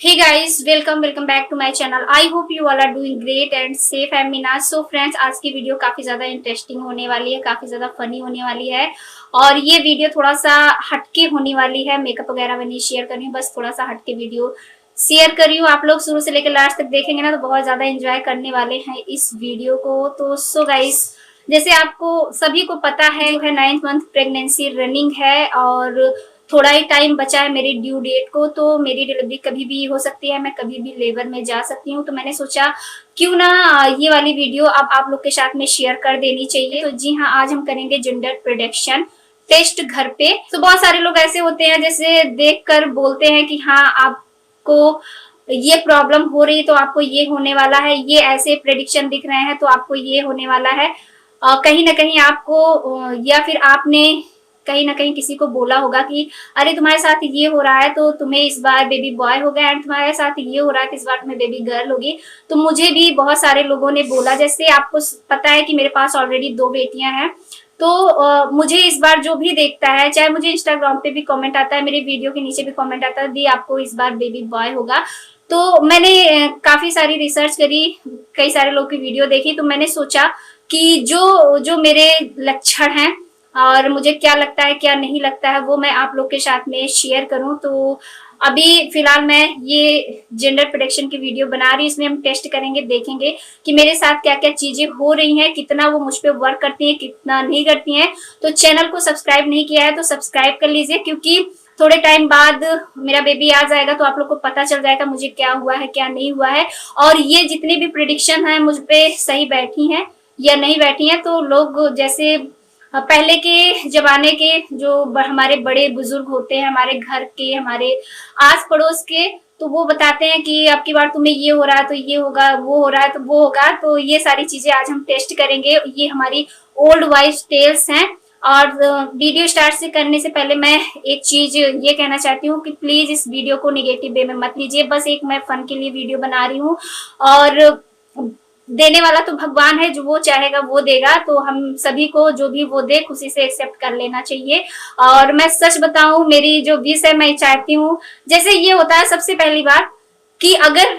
Hey guys, welcome back to my channel. I hope you all are doing great and safe. I'm Meena. So friends, आज की video काफी ज्यादा interesting होने वाली है, काफी ज्यादा फनी होने वाली है और ये वीडियो थोड़ा सा हटके होने वाली है। मेकअप वगैरह में नहीं शेयर कर रही हूँ, बस थोड़ा सा हटके वीडियो शेयर कर रही हूँ। आप लोग शुरू से लेकर लास्ट तक देखेंगे ना तो बहुत ज्यादा एंजॉय करने वाले हैं इस वीडियो को। तो सो गाइस, जैसे आपको सभी को पता है 9th मंथ प्रेगनेंसी रनिंग है और थोड़ा ही टाइम बचा है मेरी ड्यू डेट को। तो मेरी डिलीवरी कभी भी हो सकती है, मैं कभी भी लेबर में जा सकती हूँ। तो मैंने सोचा क्यों ना ये वाली वीडियो अब आप लोग के साथ में शेयर कर देनी चाहिए। तो जी हाँ, आज हम करेंगे जेंडर प्रेडिक्शन टेस्ट घर पे। तो बहुत सारे लोग ऐसे होते हैं जैसे देखकर बोलते हैं कि हाँ आपको ये प्रॉब्लम हो रही तो आपको ये होने वाला है, ये ऐसे प्रेडिक्शन दिख रहे हैं तो आपको ये होने वाला है। कहीं ना कहीं आपको या फिर आपने कहीं ना कहीं किसी को बोला होगा कि अरे तुम्हारे साथ ये हो रहा है तो तुम्हें इस बार बेबी बॉय होगा, एंड तुम्हारे साथ ये हो रहा है कि इस बार तुम्हें बेबी गर्ल होगी। तो मुझे भी बहुत सारे लोगों ने बोला, जैसे आपको पता है कि मेरे पास ऑलरेडी 2 बेटियां हैं। तो मुझे इस बार जो भी देखता है, चाहे मुझे इंस्टाग्राम पे भी कमेंट आता है, मेरे वीडियो के नीचे भी कमेंट आता है दी आपको इस बार बेबी बॉय होगा। तो मैंने काफी सारी रिसर्च करी, कई सारे लोग की वीडियो देखी, तो मैंने सोचा कि जो जो मेरे लक्षण हैं और मुझे क्या लगता है क्या नहीं लगता है वो मैं आप लोग के साथ में शेयर करूं। तो अभी फिलहाल मैं ये जेंडर प्रेडिक्शन की वीडियो बना रही हूँ, इसमें हम टेस्ट करेंगे, देखेंगे कि मेरे साथ क्या क्या चीजें हो रही हैं, कितना वो मुझ पे वर्क करती हैं, कितना नहीं करती हैं। तो चैनल को सब्सक्राइब नहीं किया है तो सब्सक्राइब कर लीजिए, क्योंकि थोड़े टाइम बाद मेरा बेबी आ जाएगा तो आप लोग को पता चल जाएगा मुझे क्या हुआ है क्या नहीं हुआ है, और ये जितनी भी प्रिडिक्शन है मुझ पे सही बैठी हैं या नहीं बैठी हैं। तो लोग जैसे पहले के जमाने के जो हमारे बड़े बुजुर्ग होते हैं, हमारे घर के, हमारे आस पड़ोस के, तो वो बताते हैं कि अब की बार तुम्हें ये हो रहा है तो ये होगा, वो हो रहा है तो वो होगा। तो ये सारी चीजें आज हम टेस्ट करेंगे। ये हमारी ओल्ड वाइज टेल्स हैं। और वीडियो स्टार्ट से करने से पहले मैं एक चीज ये कहना चाहती हूँ कि प्लीज इस वीडियो को निगेटिव वे में मत लीजिए। बस एक मैं फन के लिए वीडियो बना रही हूँ और देने वाला तो भगवान है, जो वो चाहेगा वो देगा। तो हम सभी को जो भी वो दे खुशी से एक्सेप्ट कर लेना चाहिए। और मैं सच बताऊं, मेरी जो विश है मैं चाहती हूँ, जैसे ये होता है सबसे पहली बात कि अगर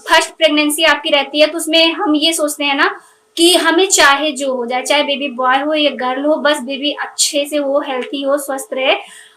फर्स्ट प्रेगनेंसी आपकी रहती है तो उसमें हम ये सोचते हैं ना कि हमें चाहे जो हो जाए, चाहे बेबी बॉय हो या गर्ल हो, बस बेबी अच्छे से हो, हेल्थी हो, स्वस्थ रहे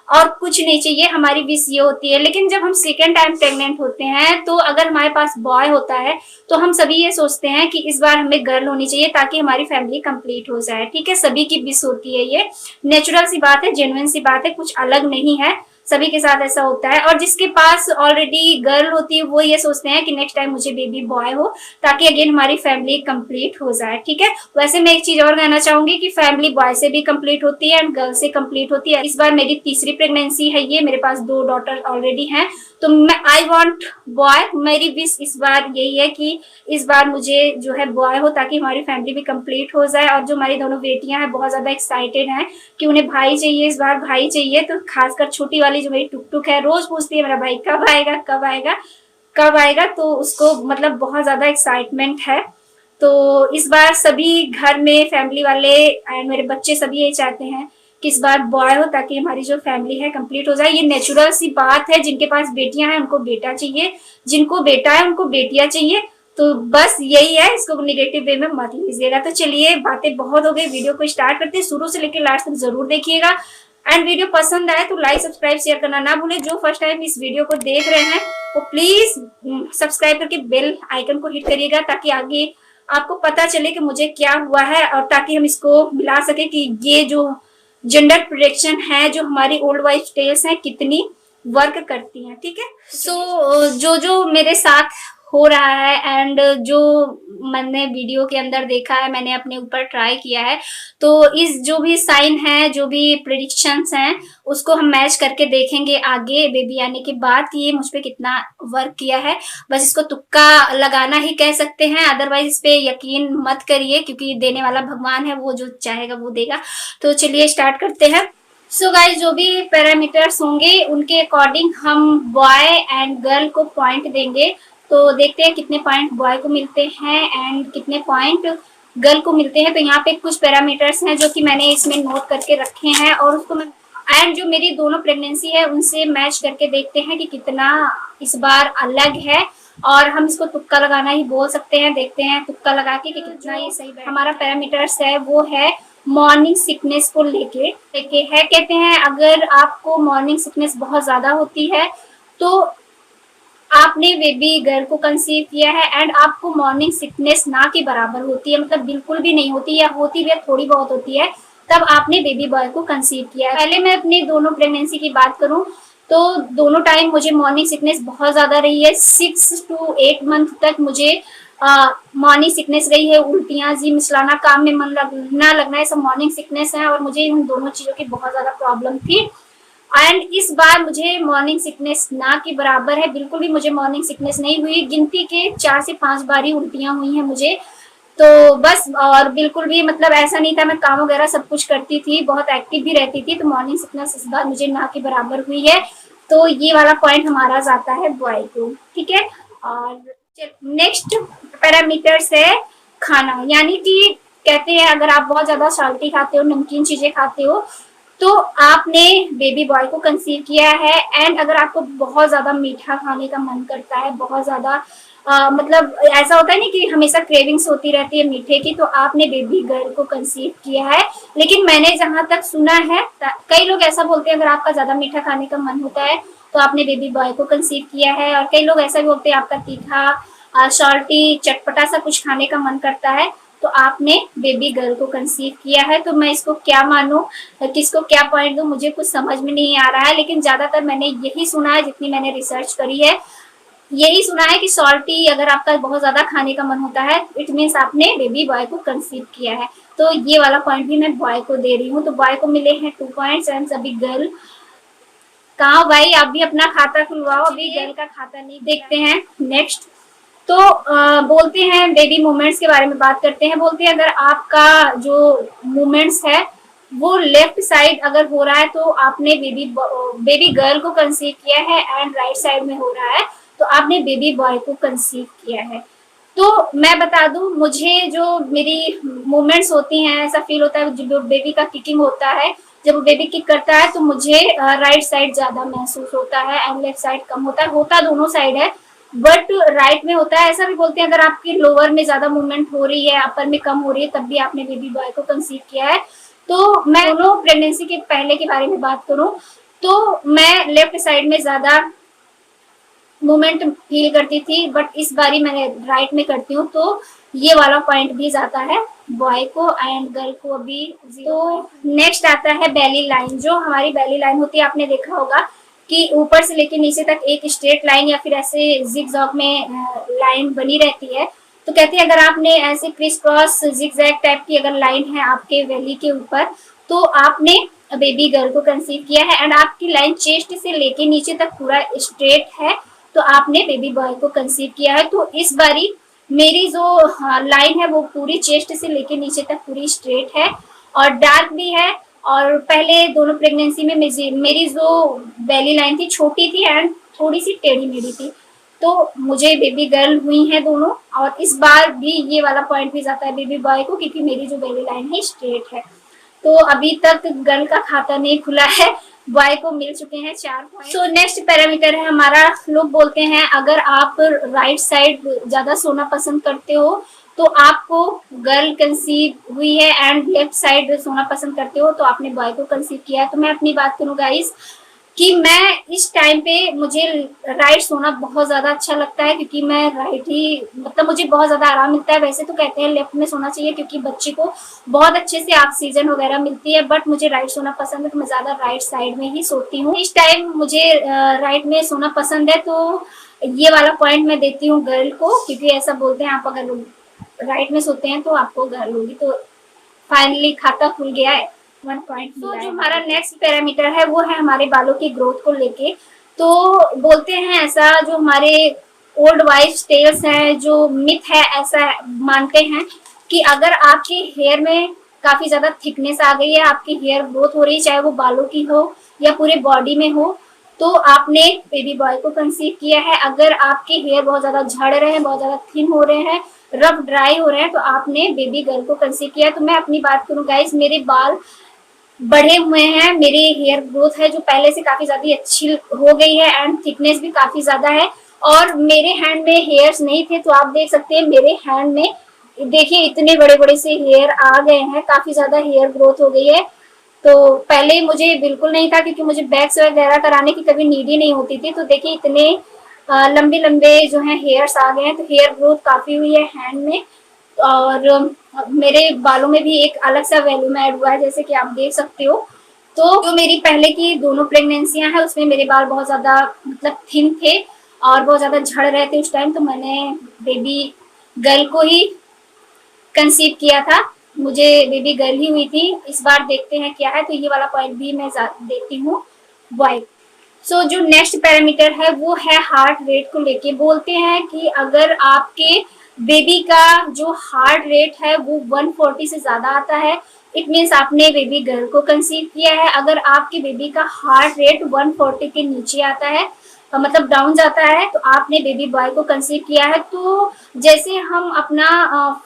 और कुछ नहीं चाहिए, हमारी विश ये होती है। लेकिन जब हम सेकेंड टाइम प्रेग्नेंट होते हैं तो अगर हमारे पास बॉय होता है तो हम सभी ये सोचते हैं कि इस बार हमें गर्ल होनी चाहिए ताकि हमारी फैमिली कंप्लीट हो जाए। ठीक है, सभी की विश होती है, ये नेचुरल सी बात है, जेन्युइन सी बात है, कुछ अलग नहीं है, सभी के साथ ऐसा होता है। और जिसके पास ऑलरेडी गर्ल होती है वो ये सोचते हैं कि नेक्स्ट टाइम मुझे बेबी बॉय हो ताकि अगेन हमारी फैमिली कंप्लीट हो जाए। ठीक है, वैसे मैं एक चीज और कहना चाहूंगी कि फैमिली बॉय से भी कंप्लीट होती है एंड गर्ल से कंप्लीट होती है। इस बार मेरी तीसरी प्रेगनेंसी है, ये मेरे पास 2 डॉटर ऑलरेडी हैं, तो मैं आई वॉन्ट बॉय। मेरी विश इस बार यही है कि इस बार मुझे जो है बॉय हो ताकि हमारी फैमिली भी कंप्लीट हो जाए। और जो हमारी दोनों बेटियां हैं बहुत ज्यादा एक्साइटेड हैं कि उन्हें भाई चाहिए, इस बार भाई चाहिए। तो खासकर छोटी वाली जो मेरी टुक टुक है रोज पूछती है मेरा भाई कब आएगा कब आएगा कब आएगा, तो उसको मतलब बहुत ज्यादा एक्साइटमेंट है। तो इस बार सभी घर में फैमिली वाले एंड मेरे बच्चे सभी यही चाहते हैं कि इस बार बॉय हो ताकि हमारी जो फैमिली है कंप्लीट हो जाए। ये नेचुरल सी बात है, जिनके पास बेटियां हैं उनको बेटा चाहिए, जिनको बेटा है उनको बेटियां चाहिए। तो बस यही है, इसको नेगेटिव वे में मत लीजिएगा। तो चलिए, बातें बहुत हो गई, वीडियो को स्टार्ट करते हैं। शुरू से लेकर लास्ट तक जरूर देखिएगा एंड वीडियो पसंद आए तो लाइक सब्सक्राइब शेयर करना ना भूले। जो फर्स्ट टाइम इस वीडियो को देख रहे हैं वो प्लीज सब्सक्राइब करके बेल आइकन को हिट करिएगा ताकि आगे आपको पता चले कि मुझे क्या हुआ है और ताकि हम इसको मिला सके कि ये जो जेंडर प्रेडिक्शन है, जो हमारी ओल्ड वाइज टेल्स हैं, कितनी वर्क करती हैं। ठीक है, सो जो जो मेरे साथ हो रहा है एंड जो मैंने वीडियो के अंदर देखा है, मैंने अपने ऊपर ट्राई किया है, तो इस जो भी साइन है, जो भी प्रेडिक्शंस हैं, उसको हम मैच करके देखेंगे आगे बेबी आने के बाद कि ये मुझ पे कितना वर्क किया है। बस इसको तुक्का लगाना ही कह सकते हैं, अदरवाइज इस पे यकीन मत करिए, क्योंकि देने वाला भगवान है, वो जो चाहेगा वो देगा। तो चलिए स्टार्ट करते हैं। सो गाइस, जो भी पैरामीटर्स होंगे उनके अकॉर्डिंग हम बॉय एंड गर्ल को पॉइंट देंगे। तो देखते हैं कितने पॉइंट बॉय को मिलते हैं एंड कितने पॉइंट गर्ल को मिलते हैं। तो यहाँ पे कुछ पैरामीटर्स हैं जो कि मैंने इसमें नोट करके रखे हैं और उसको मैं एंड जो मेरी दोनों प्रेगनेंसी है उनसे मैच करके देखते हैं कि कितना इस बार अलग है, और हम इसको तुक्का लगाना ही बोल सकते हैं। देखते हैं तुक्का लगा के कि कितना ये सही बैठा। हमारा पैरामीटर्स है वो है मॉर्निंग सिकनेस को लेके है। कहते हैं अगर आपको मॉर्निंग सिकनेस बहुत ज्यादा होती है तो आपने बेबी गर्ल को कंसीव किया है, एंड आपको मॉर्निंग सिकनेस ना के बराबर होती है, मतलब बिल्कुल भी नहीं होती या होती भी है थोड़ी बहुत होती है, तब आपने बेबी बॉय को कंसीव किया है। पहले मैं अपनी दोनों प्रेगनेंसी की बात करूं तो दोनों टाइम मुझे मॉर्निंग सिकनेस बहुत ज्यादा रही है। 6 to 8 मंथ तक मुझे मॉर्निंग सिकनेस रही है। उल्टियां, जी मिचलाना, काम में मन लगना लगना, ये सब मॉर्निंग सिकनेस है, और मुझे इन दोनों चीजों की बहुत ज्यादा प्रॉब्लम थी। एंड इस बार मुझे मॉर्निंग सिकनेस ना के बराबर है, बिल्कुल भी मुझे मॉर्निंग सिकनेस नहीं हुई। गिनती के 4 से 5 बार ही उल्टियां हुई हैं मुझे, तो बस। और बिल्कुल भी मतलब ऐसा नहीं था, मैं काम वगैरह सब कुछ करती थी, बहुत एक्टिव भी रहती थी, तो मॉर्निंग सिकनेस इस बार मुझे ना के बराबर हुई है। तो ये वाला पॉइंट हमारा जाता है बॉय को, ठीक है। और नेक्स्ट पैरामीटर्स है खाना, यानी कि कहते हैं अगर आप बहुत ज्यादा साल्टी खाते हो, नमकीन चीजें खाते हो, तो आपने बेबी बॉय को कंसीव किया है। एंड अगर आपको बहुत ज्यादा मीठा खाने का मन करता है, बहुत ज्यादा मतलब ऐसा होता है नहीं कि हमेशा क्रेविंग्स होती रहती है मीठे की, तो आपने बेबी गर्ल को कंसीव किया है। लेकिन मैंने जहां तक सुना है, कई लोग ऐसा बोलते हैं अगर आपका ज्यादा मीठा खाने का मन होता है तो आपने बेबी बॉय को कंसीव किया है, और कई लोग ऐसा भी बोलते हैं आपका तीखा, सॉल्टी, चटपटा सा कुछ खाने का मन करता है तो आपने बेबी गर्ल को कंसीव किया है। तो मैं इसको क्या मानूं, किसको क्या पॉइंट दूं, मुझे कुछ समझ में नहीं आ रहा है। लेकिन ज्यादातर मैंने यही सुना है, जितनी मैंने रिसर्च करी है, यही सुना है कि सॉल्टी अगर आपका बहुत ज्यादा खाने का मन होता है, इट मीन्स आपने बेबी बॉय को कंसीव किया है। तो ये वाला पॉइंट भी मैं बॉय को दे रही हूँ। तो बॉय को मिले हैं 2 पॉइंट्स, एंड अभी गर्ल कहाँ भाई, आप भी अपना खाता खुलवाओ, अभी गर्ल का खाता नहीं। देखते हैं नेक्स्ट। तो बोलते हैं बेबी मूवमेंट्स के बारे में बात करते हैं। बोलते हैं अगर आपका जो मूवमेंट्स है वो लेफ्ट साइड अगर हो रहा है तो आपने बेबी गर्ल को कंसीव किया है, एंड राइट साइड में हो रहा है तो आपने बेबी बॉय को कंसीव किया है। तो मैं बता दूं, मुझे जो मेरी मूवमेंट्स होती हैं, ऐसा फील होता है जब बेबी का किकिंग होता है, जब बेबी किक करता है तो मुझे राइट साइड ज्यादा महसूस होता है एंड लेफ्ट साइड कम होता है। होता दोनों साइड है, बट राइट में होता है। ऐसा भी बोलते हैं अगर आपकी लोअर में ज्यादा मूवमेंट हो रही है, अपर में कम हो रही है, तब भी आपने बेबी बॉय को कंसीव किया है। तो मैं दोनों प्रेगनेंसी के पहले के बारे में बात करूं तो मैं लेफ्ट साइड में ज्यादा मूवमेंट फील करती थी, बट इस बारी मैं राइट में करती हूँ, तो ये वाला पॉइंट भी जाता है बॉय को, एंड गर्ल को अभी। तो नेक्स्ट आता है बेली लाइन। जो हमारी बेली लाइन होती है, आपने देखा होगा कि ऊपर से लेके नीचे तक एक स्ट्रेट लाइन या फिर ऐसे जिगजैग में लाइन बनी रहती है। तो कहते हैं अगर आपने ऐसे क्रिस क्रॉस जिगजैग टाइप की अगर लाइन है आपके बेली के ऊपर, तो आपने बेबी गर्ल को कंसीव किया है। एंड आपकी लाइन चेस्ट से लेके नीचे तक पूरा स्ट्रेट है, तो आपने बेबी बॉय को कंसीव किया है। तो इस बारी मेरी जो लाइन है वो पूरी चेस्ट से लेके नीचे तक पूरी स्ट्रेट है और डार्क भी है। और पहले दोनों प्रेगनेंसी में मेरी जो बेली लाइन थी छोटी थी एंड थोड़ी सी टेढ़ी मेढ़ी थी, तो मुझे बेबी गर्ल हुई है दोनों। और इस बार भी ये वाला पॉइंट भी जाता है बेबी बॉय को, क्योंकि मेरी जो बेली लाइन है स्ट्रेट है। तो अभी तक गर्ल का खाता नहीं खुला है, बॉय को मिल चुके हैं 4 पॉइंट। सो नेक्स्ट पैरामीटर है हमारा, लोग बोलते हैं अगर आप राइट साइड ज्यादा सोना पसंद करते हो तो आपको गर्ल कंसीव हुई है, एंड लेफ्ट साइड सोना पसंद करते हो तो आपने बॉय को कंसीव किया है। तो मैं अपनी बात करूँ गाइस कि मैं इस टाइम पे मुझे राइट सोना बहुत ज्यादा अच्छा लगता है, क्योंकि मैं राइट ही मतलब मुझे बहुत ज्यादा आराम मिलता है। वैसे तो कहते हैं लेफ्ट में सोना चाहिए क्योंकि बच्चे को बहुत अच्छे से ऑक्सीजन वगैरह मिलती है, बट मुझे राइट सोना पसंद है तो मैं ज्यादा राइट साइड में ही सोती हूँ। इस टाइम मुझे राइट में सोना पसंद है, तो ये वाला पॉइंट मैं देती हूँ गर्ल को, क्योंकि ऐसा बोलते हैं आप अगर राइट में सोते हैं तो आपको गर्ल होगी। तो फाइनली खाता खुल गया है, 1 पॉइंट। तो जो हमारा नेक्स्ट पैरामीटर है वो है हमारे बालों की ग्रोथ को लेके। तो बोलते हैं ऐसा, जो हमारे ओल्ड वाइज टेल्स हैं, जो मिथ है, ऐसा मानते हैं कि अगर आपके हेयर में काफी ज्यादा थिकनेस आ गई है, आपकी हेयर ग्रोथ हो रही है, चाहे वो बालों की हो या पूरे बॉडी में हो, तो आपने बेबी बॉय को कंसीव किया है। अगर आपके हेयर बहुत ज्यादा झड़ रहे हैं, बहुत ज्यादा थिन हो रहे हैं, रफ ड्राई हो रहे हैं, तो आपने बेबी गर्ल को कंसीव किया है। तो मैं अपनी बात करूं गाइस, मेरे बाल बढ़े हुए हैं, मेरे हेयर ग्रोथ है जो पहले से काफी ज्यादा अच्छी हो गई है एंड थिकनेस भी काफी ज्यादा है। और मेरे हैंड में हेयर्स नहीं थे तो आप देख सकते हैं मेरे हैंड में देखिए इतने बड़े बड़े से हेयर आ गए हैं, काफी ज्यादा हेयर ग्रोथ हो गई है। तो पहले मुझे बिल्कुल नहीं था क्योंकि मुझे वैक्स वगैरह कराने की कभी नीड ही नहीं होती थी। तो देखिए इतने लंबे लंबे जो है हेयर्स आ गए हैं, तो हेयर ग्रोथ काफी हुई है हैंड में। और मेरे बालों में भी एक अलग सा वैल्यूम ऐड हुआ है जैसे कि आप देख सकते हो। तो जो मेरी पहले की दोनों प्रेगनेंसियां हैं उसमें मेरे बाल बहुत ज्यादा मतलब थिन थे और बहुत ज्यादा झड़ रहे थे उस टाइम, तो मैंने बेबी गर्ल को ही कंसीव किया था। मुझे बेबी गर्ल ही हुई थी। इस बार देखते हैं क्या है। तो ये वाला पॉइंट भी मैं देती हूँ बॉय। सो जो नेक्स्ट पैरामीटर है वो है हार्ट रेट को लेके। बोलते हैं कि अगर आपके बेबी का जो हार्ट रेट है वो 140 से ज्यादा आता है, इट मीन्स आपने बेबी गर्ल को कंसीव किया है। अगर आपके बेबी का हार्ट रेट 140 के नीचे आता है मतलब डाउन जाता है तो आपने बेबी बॉय को कंसीव किया है। तो जैसे हम अपना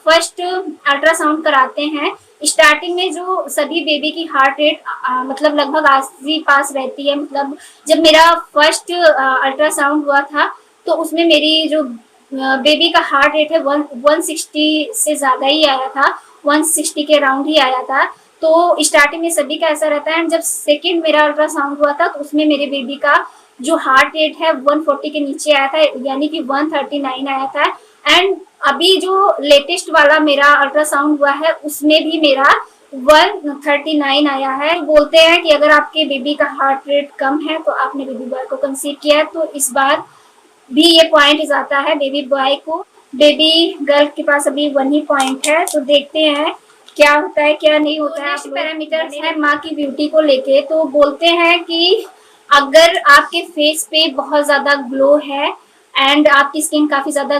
फर्स्ट अल्ट्रासाउंड कराते हैं, स्टार्टिंग में जो सभी बेबी की हार्ट रेट मतलब लगभग 80 पास रहती है। मतलब जब मेरा फर्स्ट अल्ट्रासाउंड हुआ था तो उसमें मेरी जो बेबी का हार्ट रेट है 160 से ज्यादा ही आया था, 160 के अराउंड ही आया था। तो स्टार्टिंग में सभी का ऐसा रहता है एंड जब सेकेंड मेरा अल्ट्रासाउंड हुआ था तो उसमें मेरे बेबी का जो हार्ट रेट है 140 के नीचे आया था, यानी कि 139 आया था। एंड अभी जो लेटेस्ट वाला मेरा अल्ट्रासाउंड हुआ है उसमें भी मेरा 139 आया है। बोलते हैं कि अगर आपके बेबी का हार्ट रेट कम है तो आपने बेबी बॉय को कंसीव किया है। तो इस बार भी ये पॉइंट जाता है बेबी बॉय को। बेबी गर्ल के पास अभी 1 ही पॉइंट है। तो देखते हैं क्या होता है क्या नहीं होता है। नेक्स्ट पैरामीटर्स है माँ की ब्यूटी को लेके। तो बोलते हैं कि अगर आपके फेस पे बहुत ज्यादा ग्लो है एंड आपकी स्किन काफी ज्यादा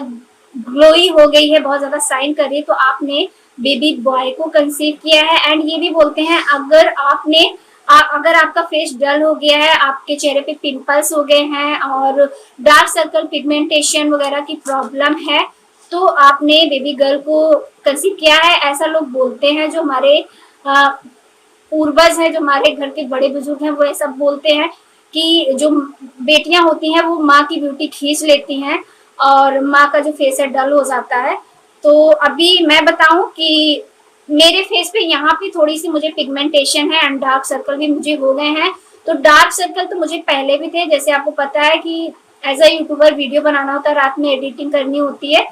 ग्लोई हो गई है, बहुत ज्यादा शाइन कर रही है, तो आपने बेबी बॉय को कंसीव किया है। एंड ये भी बोलते हैं अगर आपने अगर आपका फेस डल हो गया है, आपके चेहरे पे पिंपल्स हो गए हैं और डार्क सर्कल पिगमेंटेशन वगैरह की प्रॉब्लम है तो आपने बेबी गर्ल को कंसीव किया है। ऐसा लोग बोलते हैं, जो हमारे पूर्वज हैं, जो हमारे घर के बड़े बुजुर्ग हैं, वो ऐसा बोलते हैं कि जो बेटियां होती हैं वो माँ की ब्यूटी खींच लेती हैं और माँ का जो फेस है डल हो जाता है। तो अभी मैं बताऊं कि मेरे फेस पे यहाँ पे थोड़ी सी मुझे पिगमेंटेशन है एंड डार्क सर्कल भी मुझे हो गए हैं। तो डार्क सर्कल तो मुझे पहले भी थे, जैसे आपको पता है कि एज अ यूट्यूबर वीडियो बनाना होता है, रात में एडिटिंग करनी होती है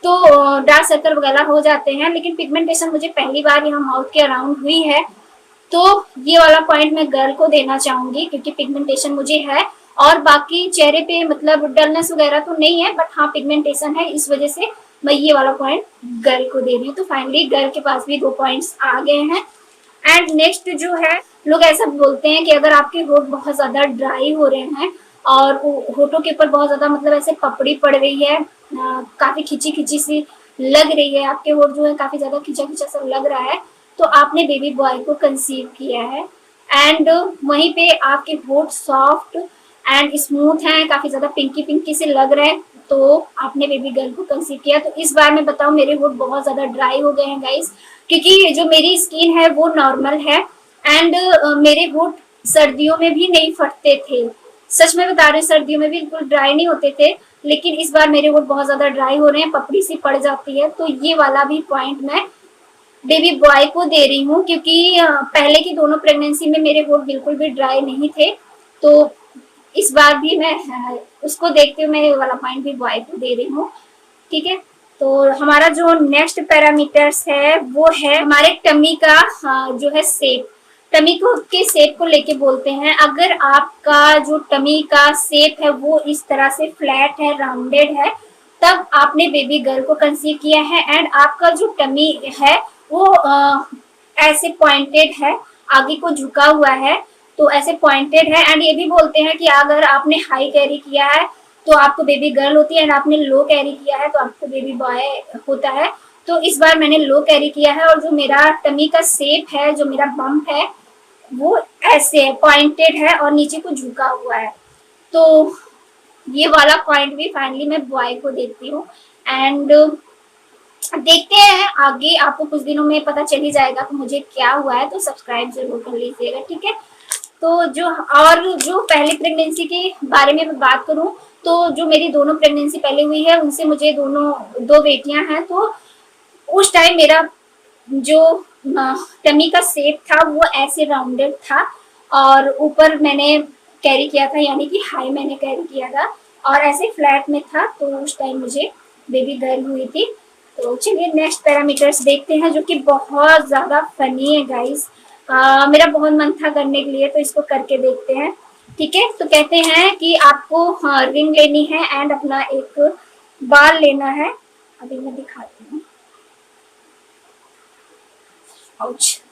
तो डार्क सर्कल वगैरह हो जाते हैं। लेकिन पिगमेंटेशन मुझे पहली बार यहाँ माउथ के अराउंड हुई है। तो ये वाला पॉइंट मैं गर्ल को देना चाहूंगी क्योंकि पिगमेंटेशन मुझे है और बाकी चेहरे पे मतलब डलनेस वगैरह तो नहीं है, बट हाँ पिगमेंटेशन है, इस वजह से मैं ये वाला पॉइंट गर्ल को दे रही हूँ। तो फाइनली गर्ल के पास भी 2 पॉइंट्स आ गए हैं। एंड नेक्स्ट जो है, लोग ऐसा बोलते हैं कि अगर आपके होठ बहुत ज्यादा ड्राई हो रहे हैं और होठों के ऊपर बहुत ज्यादा मतलब ऐसे पपड़ी पड़ रही है, काफी खिंची खिंची सी लग रही है, आपके होठ जो है काफी ज्यादा खिंचा खिंचा सा लग रहा है, तो आपने बेबी बॉय को कंसीव किया है। एंड वहीं पे आपके होठ सॉफ्ट एंड स्मूथ हैं, काफी ज्यादा पिंकी पिंकी से लग रहे हैं, तो आपने बेबी गर्ल को कंसीव किया। तो इस बार मैं बताऊं मेरे होठ बहुत ज्यादा ड्राई हो गए हैं गाइस, क्योंकि जो मेरी स्किन है वो नॉर्मल है एंड मेरे होठ सर्दियों में भी नहीं फटते थे। सच में बता रहे हैं, सर्दियों में भी बिल्कुल ड्राई नहीं होते थे, लेकिन इस बार मेरे होठ बहुत ज्यादा ड्राई हो रहे हैं, पपड़ी सी पड़ जाती है। तो ये वाला भी पॉइंट मैं बेबी बॉय को दे रही हूँ क्योंकि पहले की दोनों प्रेगनेंसी में मेरे होठ बिल्कुल भी ड्राई नहीं थे। तो इस बार भी मैं उसको देखते हुए मैं ये वाला पॉइंट भी बॉय को दे रही हूँ। ठीक है, तो हमारा जो नेक्स्ट पैरामीटर्स है वो है हमारे टमी का जो है शेप। टमी को के शेप को लेके बोलते हैं, अगर आपका जो टमी का शेप है वो इस तरह से फ्लैट है, राउंडेड है, तब आपने बेबी गर्ल को कंसीव किया है। एंड आपका जो टमी है वो ऐसे पॉइंटेड है, आगे को झुका हुआ है, तो ऐसे पॉइंटेड है। एंड ये भी बोलते हैं कि अगर आपने हाई कैरी किया है तो आपको बेबी गर्ल होती है एंड आपने लो कैरी किया है तो आपको बेबी बॉय होता है। तो इस बार मैंने लो कैरी किया है और जो मेरा टमी का शेप है, जो मेरा बम्प है, वो ऐसे है, पॉइंटेड है और नीचे को झुका हुआ है। तो ये वाला पॉइंट भी फाइनली मैं बॉय को देती हूँ। एंड देखते हैं आगे, आपको कुछ दिनों में पता चल ही जाएगा कि मुझे क्या हुआ है, तो सब्सक्राइब जरूर कर लीजिएगा, ठीक है। तो जो पहली प्रेगनेंसी के बारे में मैं बात करूं, तो जो मेरी दोनों प्रेगनेंसी पहले हुई है उनसे मुझे दो बेटियां हैं। तो उस टाइम मेरा जो टमी का शेप था वो ऐसे राउंडेड था, और ऊपर मैंने कैरी किया था, यानी कि हाई मैंने कैरी किया था, और ऐसे फ्लैट में था। तो उस टाइम मुझे बेबी गर्ल हुई थी। तो चलिए नेक्स्ट पैरामीटर्स देखते हैं, जो कि बहुत ज्यादा फनी है गाइस। मेरा बहुत मन था करने के लिए, तो इसको करके देखते हैं, ठीक है। तो कहते हैं कि आपको रिंग लेनी है एंड अपना एक बाल लेना है। अभी मैं दिखाती हूँ।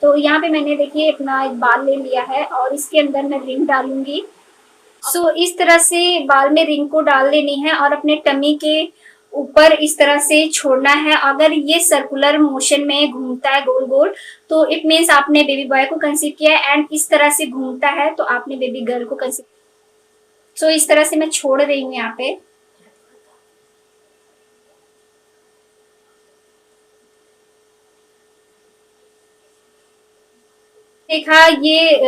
तो यहाँ पे मैंने देखिए अपना एक बाल ले लिया है, और इसके अंदर मैं रिंग डालूंगी। इस तरह से बाल में रिंग को डाल लेनी है, और अपने टमी के ऊपर इस तरह से छोड़ना है। अगर ये सर्कुलर मोशन में घूमता है गोल गोल, तो इट मीन्स आपने बेबी बॉय को कंसीव किया है, एंड इस तरह से घूमता है तो आपने बेबी गर्ल को कंसीव। इस तरह से मैं छोड़ रही हूँ यहाँ पे। देखा ये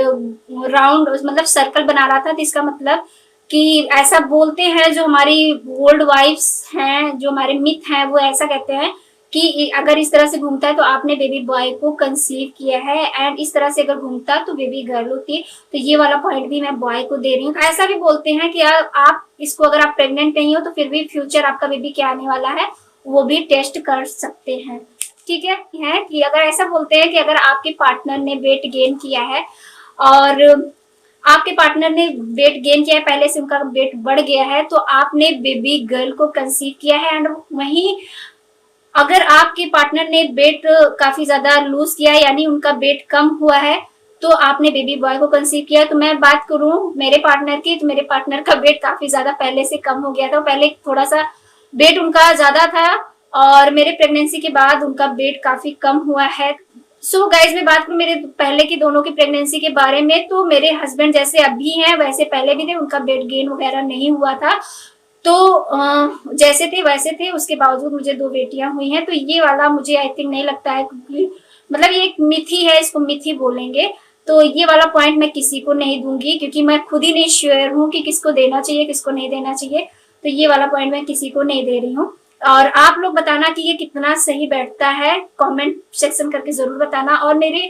राउंड मतलब सर्कल बना रहा था, तो इसका मतलब कि ऐसा बोलते हैं जो हमारी ओल्ड वाइफ्स हैं, जो हमारे मिथ हैं, वो ऐसा कहते हैं कि अगर इस तरह से घूमता है तो आपने बेबी बॉय को कंसीव किया है, एंड इस तरह से अगर घूमता तो बेबी गर्ल होती है। तो ये वाला पॉइंट भी मैं बॉय को दे रही हूँ। ऐसा भी बोलते हैं कि आप इसको, अगर आप प्रेग्नेंट नहीं हो तो फिर भी फ्यूचर आपका बेबी क्या आने वाला है वो भी टेस्ट कर सकते हैं, ठीक है कि अगर ऐसा बोलते हैं कि अगर आपके पार्टनर ने वेट गेन किया है, और आपके पार्टनर ने वेट गेन किया है, पहले से उनका वेट बढ़ गया है, तो आपने बेबी गर्ल को कंसीव किया है। एंड वहीं अगर आपके पार्टनर ने वेट काफी ज्यादा लूज किया है, यानी उनका वेट कम हुआ है, तो आपने बेबी बॉय को कंसीव किया। तो मैं बात करूं मेरे पार्टनर की, तो मेरे पार्टनर का वेट काफी ज्यादा पहले से कम हो गया था। पहले थोड़ा सा वेट उनका ज्यादा था, और मेरे प्रेगनेंसी के बाद उनका वेट काफी कम हुआ है। गाइज मैं बात करूं मेरे पहले की दोनों की प्रेगनेंसी के बारे में, तो मेरे हस्बैंड जैसे अभी हैं वैसे पहले भी थे, उनका वेट गेन वगैरह नहीं हुआ था। तो जैसे थे वैसे थे, उसके बावजूद मुझे दो बेटियां हुई हैं। तो ये वाला मुझे आई थिंक नहीं लगता है, क्योंकि मतलब ये एक मिथी है, इसको मिथी बोलेंगे। तो ये वाला पॉइंट मैं किसी को नहीं दूंगी, क्योंकि मैं खुद ही नहीं श्योर हूँ कि किसको देना चाहिए किसको नहीं देना चाहिए। तो ये वाला पॉइंट मैं किसी को नहीं दे रही हूँ। और आप लोग बताना कि ये कितना सही बैठता है, कमेंट सेक्शन करके जरूर बताना। और मेरे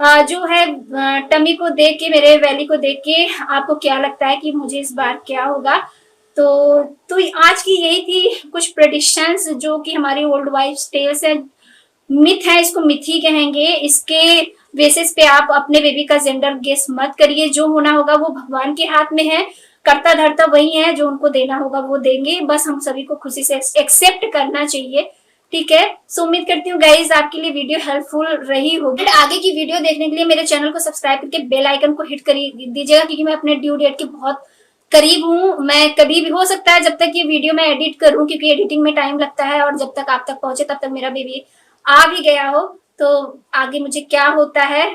जो है टमी को देख के, मेरे वैली को देख के आपको क्या लगता है कि मुझे इस बार क्या होगा। तो आज की यही थी कुछ प्रेडिक्शंस, जो कि हमारी ओल्ड वाइफ टेल्स है, मिथ है, इसको मिथ ही कहेंगे। इसके बेसिस पे आप अपने बेबी का जेंडर गेस मत करिए। जो होना होगा वो भगवान के हाथ में है, करता धरता वही है, जो उनको देना होगा वो देंगे। बस हम सभी को खुशी से एक्सेप्ट करना चाहिए, ठीक है। उम्मीद करती हूँ गाइज आपके लिए वीडियो हेल्पफुल रही होगी। आगे की वीडियो देखने के लिए मेरे चैनल को सब्सक्राइब करके बेल आइकन को हिट कर दीजिएगा, क्योंकि मैं अपने ड्यू डेट के बहुत करीब हूँ। मैं कभी भी, हो सकता है जब तक ये वीडियो मैं एडिट करूँ, क्योंकि एडिटिंग में टाइम लगता है, और जब तक आप तक पहुंचे तब तक मेरा बेबी आ भी गया हो। तो आगे मुझे क्या होता है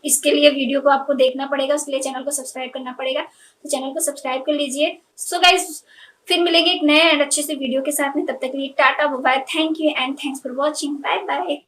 इसके लिए वीडियो को आपको देखना पड़ेगा, उसके लिए चैनल को सब्सक्राइब करना पड़ेगा। तो चैनल को सब्सक्राइब कर लीजिए। गाइस फिर मिलेंगे एक नए एंड अच्छे से वीडियो के साथ में, तब तक के लिए tata bye, thank you and thanks for watching, bye bye.